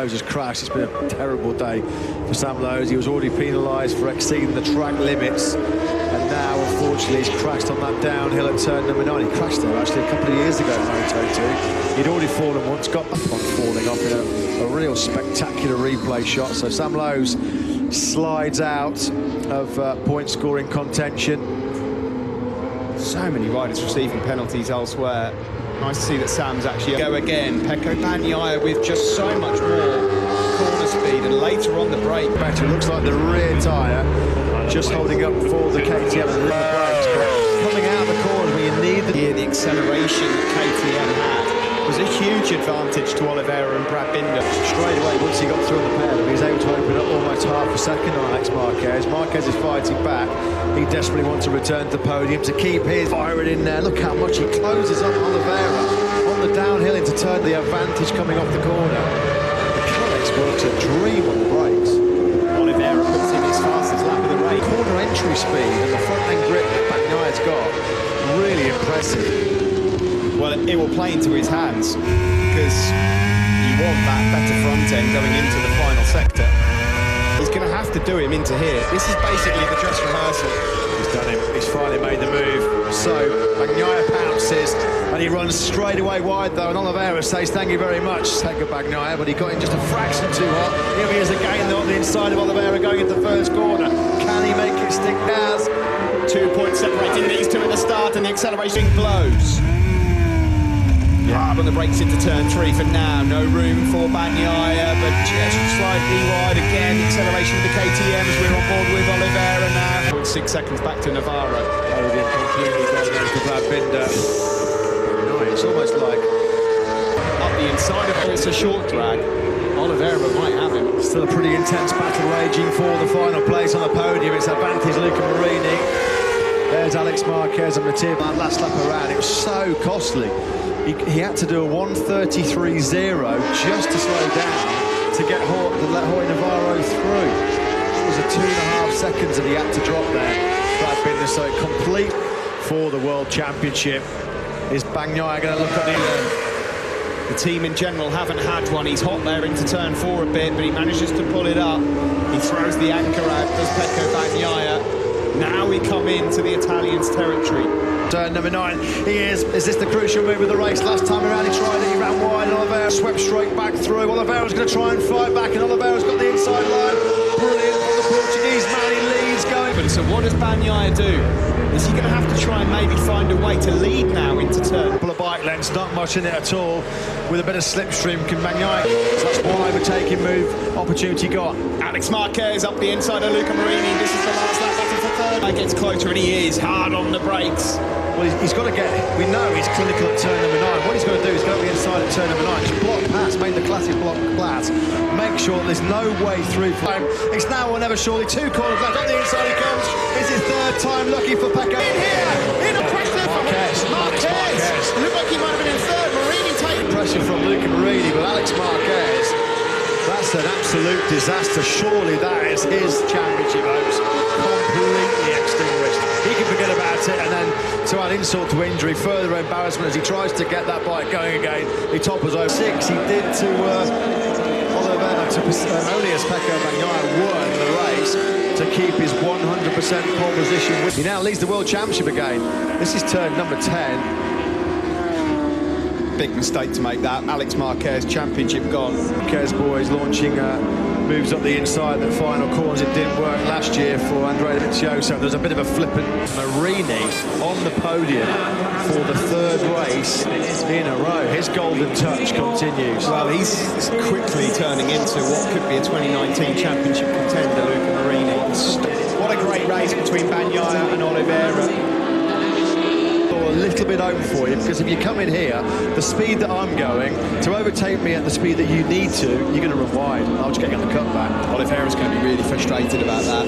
Lowe's has crashed. It's been a terrible day for Sam Lowe's. He was already penalised for exceeding the track limits, and now, unfortunately, he's crashed on that downhill at turn number 9. He crashed there, actually, a couple of years ago in Moto2. He'd already fallen once, got up on falling off in a real spectacular replay shot. So Sam Lowe's slides out of point-scoring contention. So many riders receiving penalties elsewhere. Nice to see that Sam's actually go again. Pecco Bagnaia with just so much more corner speed, and later on the brake. Better, looks like the rear tyre just holding up for the KTM and the brakes, but coming out of the corner where you need the acceleration that KTM had was a huge advantage to Oliveira and Brad Binder. Straight away, once he got through the pair, he was able to open up almost half a second on Alex Marquez. Marquez is fighting back. He desperately wants to return to the podium to keep his firing in there. Look how much he closes up Oliveira on the downhill into turn, the advantage coming off the corner. The Colex works a dream on the brakes. Oliveira puts in his fastest lap of the race. Corner entry speed and the front end grip that Bagnaia's got, really impressive. Well, it will play into his hands because you want that better front end going into the final sector. He's going to have to do him into here. This is basically the dress rehearsal. He's done it. He's finally made the move. So Bagnaia pounces and he runs straight away wide though, and Oliveira says thank you very much, Pecco Bagnaia, but he got in just a fraction too hot. Here he is again though on the inside of Oliveira going into the first corner. Can he make it stick? Has 2 points separating these two at the start, and the acceleration blows. Hard on the brakes into turn 3 for now. No room for Bagnaia, but just slightly wide again. The acceleration of the KTM as we're on board with Oliveira now. 6 seconds back to Navarro. Completely going into Brad Binder. It's almost like up the inside of it. It's a short drag. Oliveira might have him. Still a pretty intense battle raging for the final place on the podium. It's advantage Luca Marini. There's Alex Marquez and Matteo. That last lap around, it was so costly. He had to do a 1:33.0 just to slow down to let Jorge Navarro through. It was a 2.5 seconds that he had to drop there. Brad Binder, so complete for the World Championship. Is Bagnaia going to look at the team in general haven't had one. He's hot there into turn 4 a bit, but he manages to pull it up. He throws the anchor out, does Pecco Bagnaia. Now we come into the Italians' territory. Turn number 9, is this the crucial move of the race? Last time around he tried it, he ran wide, and Oliveira swept straight back through. Oliveira's going to try and fight back, and Oliveira's got the inside line. Brilliant from the Portuguese man, he leads going. So what does Bagnaia do? Is he going to have to try and maybe find a way to lead now into turn? A couple of bike lengths, not much in it at all. With a bit of slipstream, can Bagnaia, so that's why we're taking move opportunity got. Alex Marquez up the inside of Luca Marini. This is the last lap battle for third. He gets closer, and he is hard on the brakes. Well, he's got to get, we know he's clinical at turn number 9. What he's got to do is go to the inside at turn number 9, just block pass, make the classic block pass, make sure there's no way through for him. It's now or never surely. 2 corners left, on the inside he comes. It's his 3rd time, lucky for Pecco. In here, in a pressure from Marquez. Looked like he might have been in 3rd. Marini taking pressure from Luca Marini, but Alex Marquez, that's an absolute disaster. Surely that is his championship hopes completely extinguished. He can forget about it, and then to add insult to injury, further embarrassment as he tries to get that bike going again. He topples over 6. He did to Oliveira, only as Pecco Bagnaia won the race to keep his 100% pole position. He now leads the World Championship again. This is turn number 10. Big mistake to make that. Alex Marquez, championship gone. Marquez boys launching moves up the inside, the final corners. It didn't work last year for Andrea Dovizioso. There's a bit of a flippant. Marini on the podium for the 3rd race in a row. His golden touch continues. Well, he's quickly turning into what could be a 2019 championship contender, Luca Marini. What a great race between Bagnaia and Oliveira. A little bit open for you, because if you come in here, the speed that I'm going, to overtake me at the speed that you need to, you're going to run wide. I'll just get you on the cutback. Oliveira's going to be really frustrated about that.